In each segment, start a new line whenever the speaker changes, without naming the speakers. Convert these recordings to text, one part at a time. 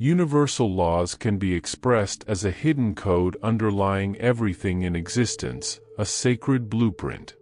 Universal laws can be expressed as a hidden code underlying everything in existence, a sacred blueprint.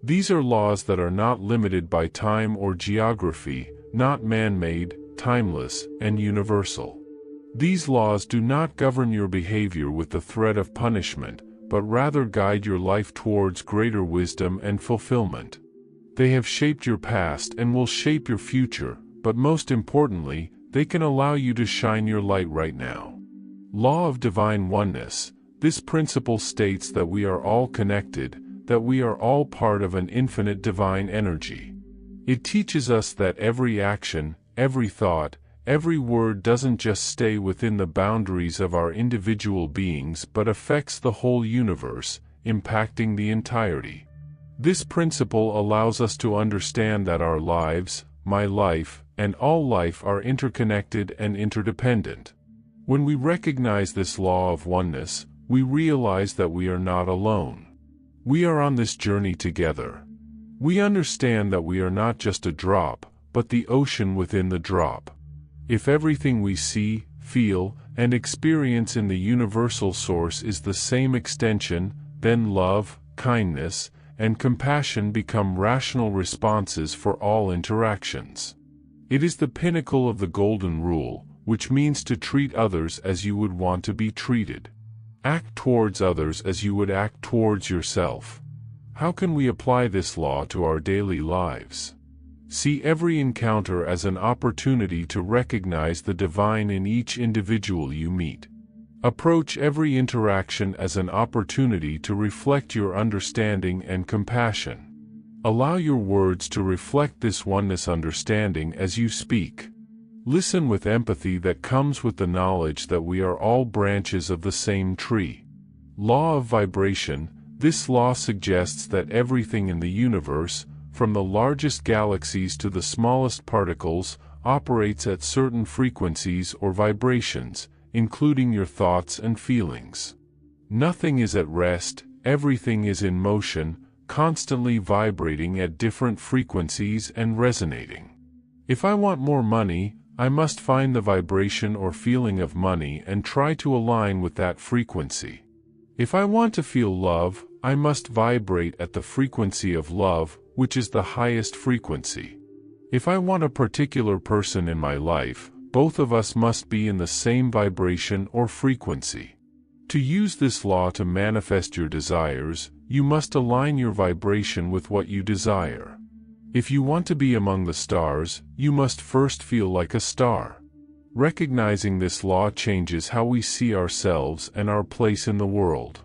These are laws that are not limited by time or geography, not man-made, timeless, and universal. These laws do not govern your behavior with the threat of punishment, but rather guide your life towards greater wisdom and fulfillment. They have shaped your past and will shape your future, but most importantly, they can allow you to shine your light right now. Law of divine oneness. This principle states that we are all connected, that we are all part of an infinite divine energy. It teaches us that every action, every thought, every word doesn't just stay within the boundaries of our individual beings but affects the whole universe, impacting the entirety. This principle allows us to understand that our lives, my life, and all life are interconnected and interdependent. When we recognize this law of oneness, we realize that we are not alone. We are on this journey together. We understand that we are not just a drop, but the ocean within the drop. If everything we see, feel, and experience in the universal source is the same extension, then love, kindness, and compassion become rational responses for all interactions. It is the pinnacle of the Golden Rule, which means to treat others as you would want to be treated. Act towards others as you would act towards yourself. How can we apply this law to our daily lives? See every encounter as an opportunity to recognize the divine in each individual you meet. Approach every interaction as an opportunity to reflect your understanding and compassion. Allow your words to reflect this oneness understanding as you speak. Listen with empathy that comes with the knowledge that we are all branches of the same tree. Law of vibration. This law suggests that everything in the universe, from the largest galaxies to the smallest particles, operates at certain frequencies or vibrations, including your thoughts and feelings. Nothing is at rest, everything is in motion, constantly vibrating at different frequencies and resonating. If I want more money, I must find the vibration or feeling of money and try to align with that frequency. If I want to feel love, I must vibrate at the frequency of love, which is the highest frequency. If I want a particular person in my life, both of us must be in the same vibration or frequency. To use this law to manifest your desires, you must align your vibration with what you desire. If you want to be among the stars, you must first feel like a star. Recognizing this law changes how we see ourselves and our place in the world.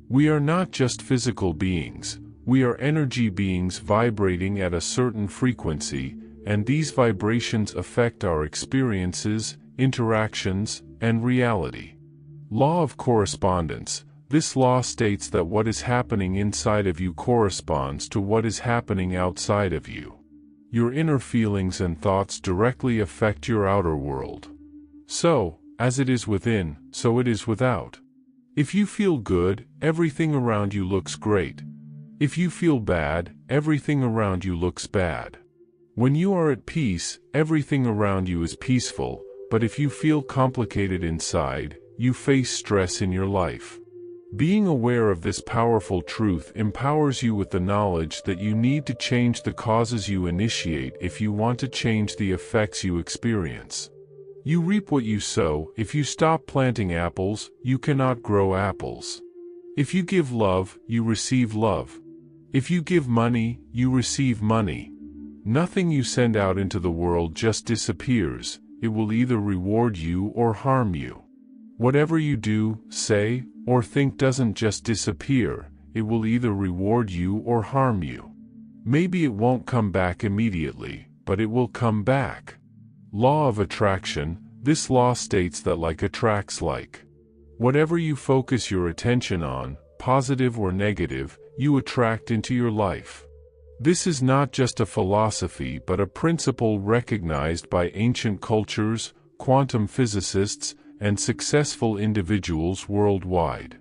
We are not just physical beings, we are energy beings vibrating at a certain frequency, and these vibrations affect our experiences, interactions, and reality. Law of correspondence. This law states that what is happening inside of you corresponds to what is happening outside of you. Your inner feelings and thoughts directly affect your outer world. So, as it is within, so it is without. If you feel good, everything around you looks great. If you feel bad, everything around you looks bad. When you are at peace, everything around you is peaceful, but if you feel complicated inside, you face stress in your life. Being aware of this powerful truth empowers you with the knowledge that you need to change the causes you initiate if you want to change the effects you experience. You reap what you sow. If you stop planting apples, you cannot grow apples. If you give love, you receive love. If you give money, you receive money. Nothing you send out into the world just disappears. It will either reward you or harm you. Whatever you do, say, or think doesn't just disappear, it will either reward you or harm you. Maybe it won't come back immediately, but it will come back. Law of attraction. This law states that like attracts like. Whatever you focus your attention on, positive or negative, you attract into your life. This is not just a philosophy but a principle recognized by ancient cultures, quantum physicists, and successful individuals worldwide.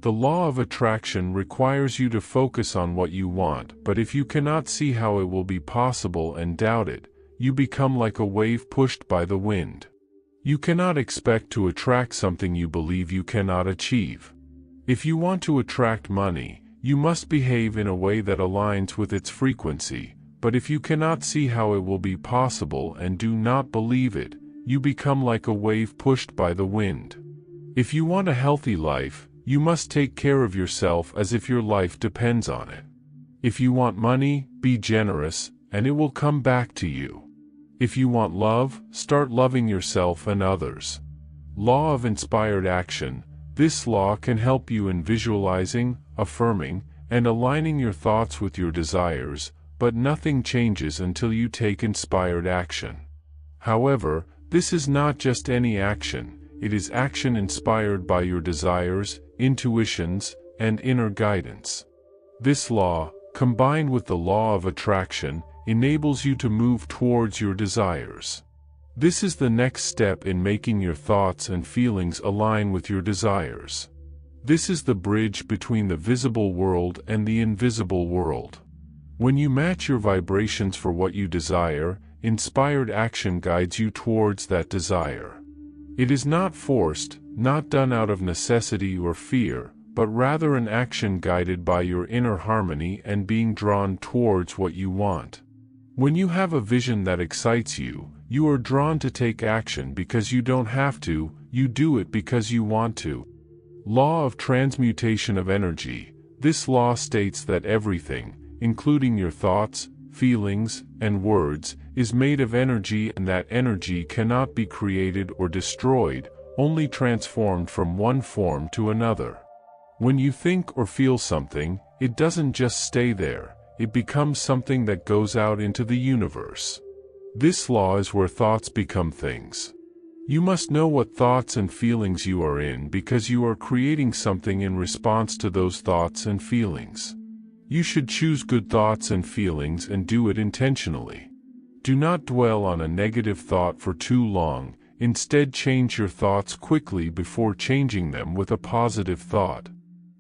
The law of attraction requires you to focus on what you want, but if you cannot see how it will be possible and doubt it, you become like a wave pushed by the wind. You cannot expect to attract something you believe you cannot achieve. If you want to attract money, you must behave in a way that aligns with its frequency, but if you cannot see how it will be possible and do not believe it, you become like a wave pushed by the wind. If you want a healthy life, you must take care of yourself as if your life depends on it. If you want money, be generous, and it will come back to you. If you want love, start loving yourself and others. Law of inspired action. This law can help you in visualizing, affirming, and aligning your thoughts with your desires, but nothing changes until you take inspired action. However, this is not just any action, it is action inspired by your desires, intuitions, and inner guidance. This law, combined with the law of attraction, enables you to move towards your desires. This is the next step in making your thoughts and feelings align with your desires. This is the bridge between the visible world and the invisible world. When you match your vibrations for what you desire, inspired action guides you towards that desire. It is not forced, not done out of necessity or fear, but rather an action guided by your inner harmony and being drawn towards what you want. When you have a vision that excites you, you are drawn to take action because you don't have to, you do it because you want to. Law of transmutation of energy. This law states that everything, including your thoughts, feelings, and words, is made of energy and that energy cannot be created or destroyed, only transformed from one form to another. When you think or feel something, it doesn't just stay there, it becomes something that goes out into the universe. This law is where thoughts become things. You must know what thoughts and feelings you are in because you are creating something in response to those thoughts and feelings. You should choose good thoughts and feelings and do it intentionally. Do not dwell on a negative thought for too long, instead change your thoughts quickly before changing them with a positive thought.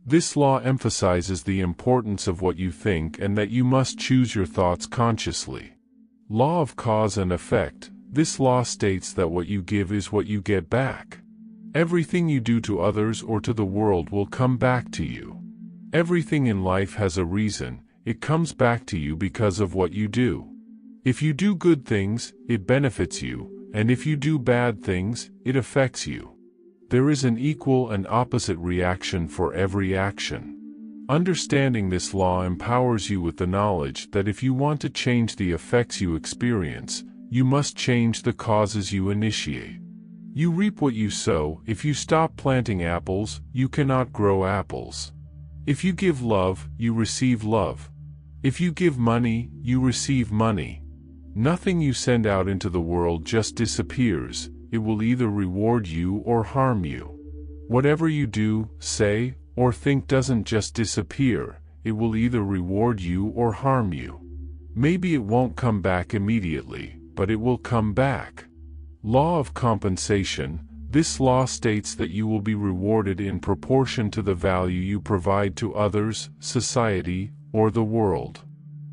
This law emphasizes the importance of what you think and that you must choose your thoughts consciously. Law of cause and effect. This law states that what you give is what you get back. Everything you do to others or to the world will come back to you. Everything in life has a reason, it comes back to you because of what you do. If you do good things, it benefits you, and if you do bad things, it affects you. There is an equal and opposite reaction for every action. Understanding this law empowers you with the knowledge that if you want to change the effects you experience, you must change the causes you initiate. You reap what you sow. If you stop planting apples, you cannot grow apples. If you give love, you receive love. If you give money, you receive money. Nothing you send out into the world just disappears, it will either reward you or harm you. Whatever you do, say, or think doesn't just disappear, it will either reward you or harm you. Maybe it won't come back immediately, but it will come back. Law of compensation. This law states that you will be rewarded in proportion to the value you provide to others, society, or the world.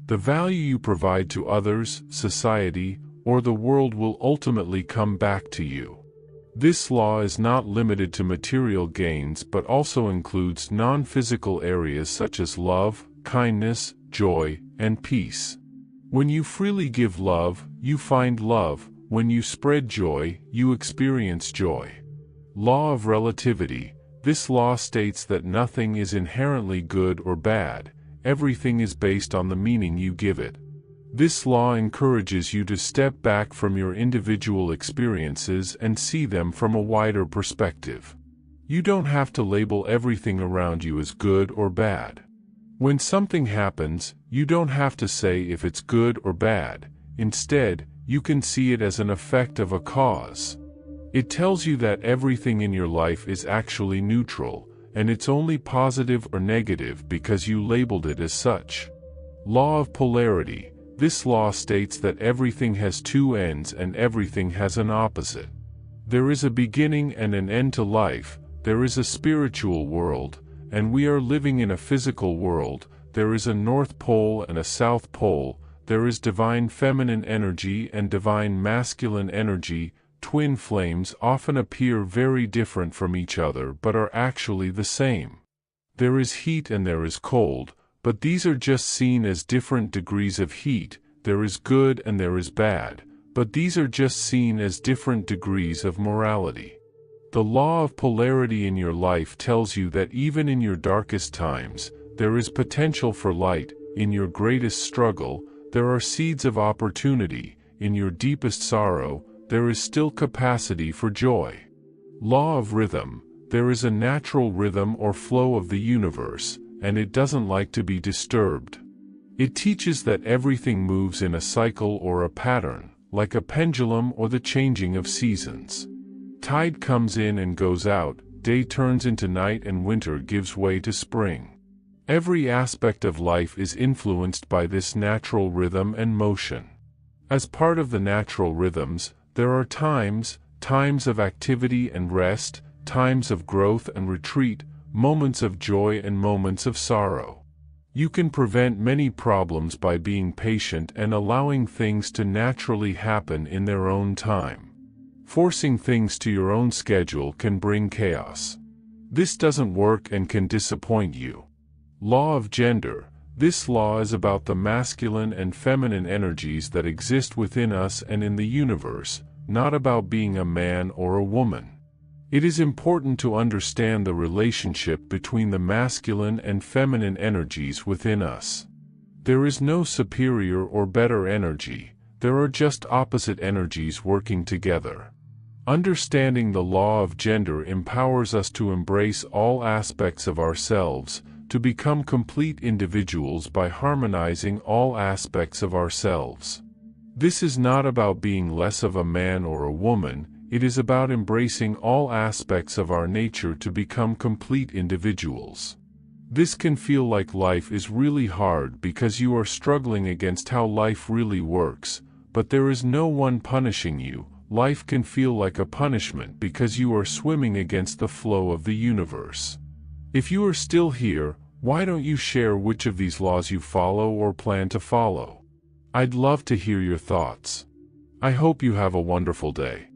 The value you provide to others, society, or the world will ultimately come back to you. This law is not limited to material gains but also includes non-physical areas such as love, kindness, joy, and peace. When you freely give love, you find love. When you spread joy, you experience joy. Law of relativity. This law states that nothing is inherently good or bad, everything is based on the meaning you give it. This law encourages you to step back from your individual experiences and see them from a wider perspective. You don't have to label everything around you as good or bad. When something happens, you don't have to say if it's good or bad. Instead, you can see it as an effect of a cause. It tells you that everything in your life is actually neutral, and it's only positive or negative because you labeled it as such. Law of polarity. This law states that everything has two ends and everything has an opposite. There is a beginning and an end to life, there is a spiritual world, and we are living in a physical world. There is a North Pole and a South Pole. There is divine feminine energy and divine masculine energy, twin flames often appear very different from each other but are actually the same. There is heat and there is cold, but these are just seen as different degrees of heat. There is good and there is bad, but these are just seen as different degrees of morality. The law of polarity in your life tells you that even in your darkest times, there is potential for light. In your greatest struggle, there are seeds of opportunity. In your deepest sorrow, there is still capacity for joy. Law of rhythm. There is a natural rhythm or flow of the universe, and it doesn't like to be disturbed. It teaches that everything moves in a cycle or a pattern, like a pendulum or the changing of seasons. Tide comes in and goes out, day turns into night and winter gives way to spring. Every aspect of life is influenced by this natural rhythm and motion. As part of the natural rhythms, there are times of activity and rest, times of growth and retreat, moments of joy and moments of sorrow. You can prevent many problems by being patient and allowing things to naturally happen in their own time. Forcing things to your own schedule can bring chaos. This doesn't work and can disappoint you. Law of gender. This law is about the masculine and feminine energies that exist within us and in the universe, not about being a man or a woman. It is important to understand the relationship between the masculine and feminine energies within us. There is no superior or better energy, there are just opposite energies working together. Understanding the law of gender empowers us to embrace all aspects of ourselves, to become complete individuals by harmonizing all aspects of ourselves. This is not about being less of a man or a woman, it is about embracing all aspects of our nature to become complete individuals. This can feel like life is really hard because you are struggling against how life really works, but there is no one punishing you. Life can feel like a punishment because you are swimming against the flow of the universe. If you are still here, why don't you share which of these laws you follow or plan to follow? I'd love to hear your thoughts. I hope you have a wonderful day.